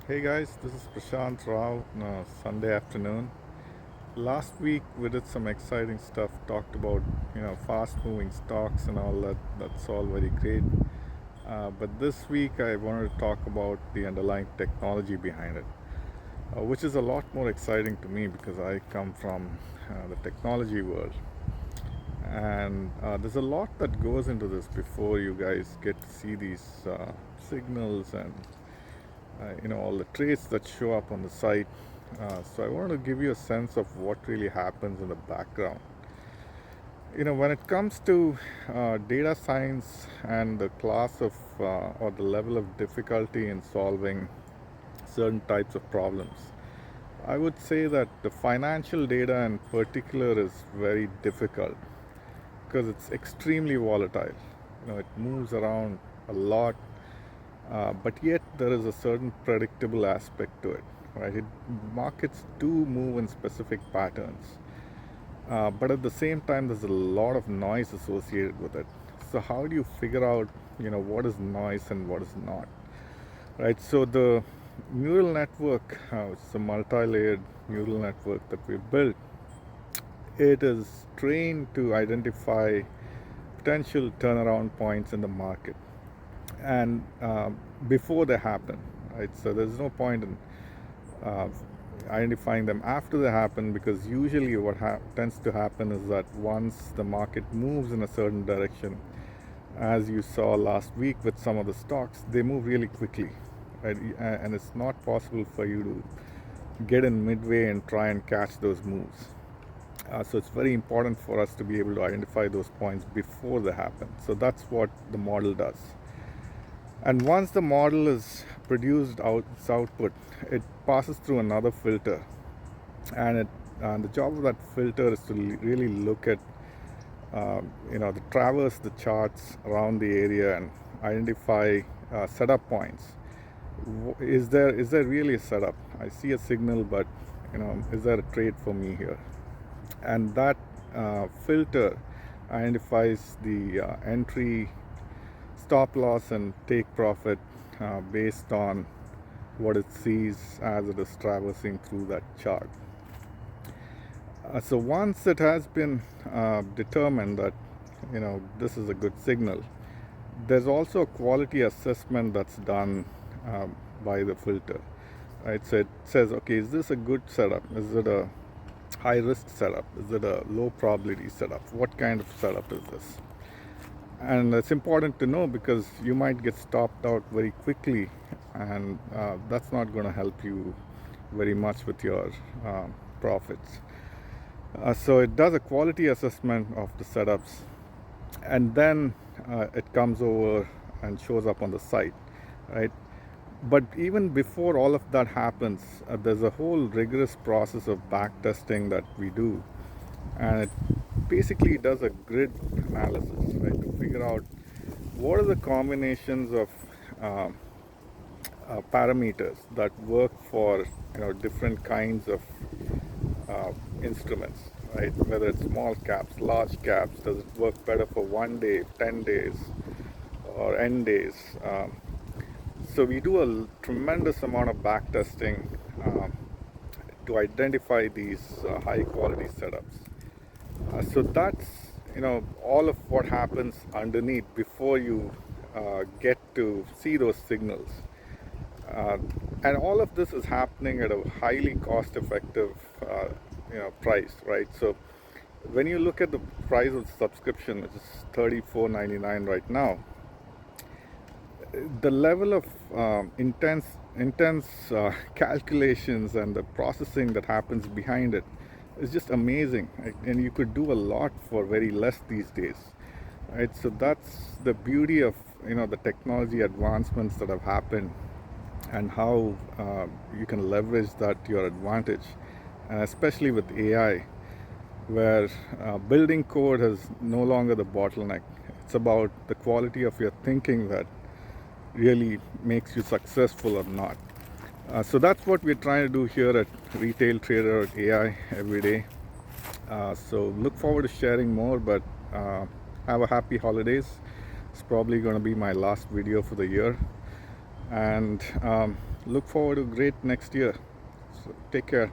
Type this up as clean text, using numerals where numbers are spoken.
Hey guys, this is Prashant Rao. Sunday afternoon. Last week we did some exciting stuff. Talked about fast-moving stocks and all that. That's all very great. But this week I wanted to talk about the underlying technology behind it, which is a lot more exciting to me because I come from the technology world, and there's a lot that goes into this before you guys get to see these signals and all the traits that show up on the site. So I wanted to give you a sense of what really happens in the background. When it comes to data science and the class of or the level of difficulty in solving certain types of problems, I would say that the financial data in particular is very difficult because it's extremely volatile. It moves around a lot, but yet there is a certain predictable aspect to it, right? Markets do move in specific patterns, but at the same time, there's a lot of noise associated with it. So how do you figure out, what is noise and what is not, right? So the neural network, which is a multi-layered neural network that we built, it is trained to identify potential turnaround points in the market and before they happen, right? So there's no point in uh, identifying them after they happen, because usually what tends to happen is that once the market moves in a certain direction, as you saw last week with some of the stocks, they move really quickly, right? And it's not possible for you to get in midway and try and catch those moves. So it's very important for us to be able to identify those points before they happen. So that's what the model does. And once the model is produced out its output, it passes through another filter, and the job of that filter is to really look at the traverse the charts around the area and identify setup points. Is there really a setup? I see a signal, but is there a trade for me here? And that filter identifies the entry, stop loss, and take profit based on what it sees as it is traversing through that chart. So once it has been determined that this is a good signal, there's also a quality assessment that's done by the filter, right? So it says, okay, is this a good setup? Is it a high risk setup? Is it a low probability setup? What kind of setup is this? And it's important to know because you might get stopped out very quickly, and that's not going to help you very much with your profits. So it does a quality assessment of the setups, and then it comes over and shows up on the site, right? But even before all of that happens, there's a whole rigorous process of backtesting that we do, and it basically does a grid analysis, right, to figure out what are the combinations of uh, parameters that work for different kinds of instruments, right? Whether it's small caps, large caps, does it work better for 1 day, 10 days, or n days? So we do a tremendous amount of back testing to identify these high quality setups. So that's all of what happens underneath before you get to see those signals. Uh, and all of this is happening at a highly cost-effective, price, right? So when you look at the price of the subscription, which is $34.99 right now, the level of intense calculations and the processing that happens behind it is just amazing, right? And you could do a lot for very less these days, right? So that's the beauty of the technology advancements that have happened, and how you can leverage that to your advantage, and especially with AI, where building code is no longer the bottleneck. It's about the quality of your thinking that really makes you successful or not. So that's what we're trying to do here at retailtrader.ai every day. So look forward to sharing more, but have a happy holidays. It's probably going to be my last video for the year. And look forward to great next year. So take care.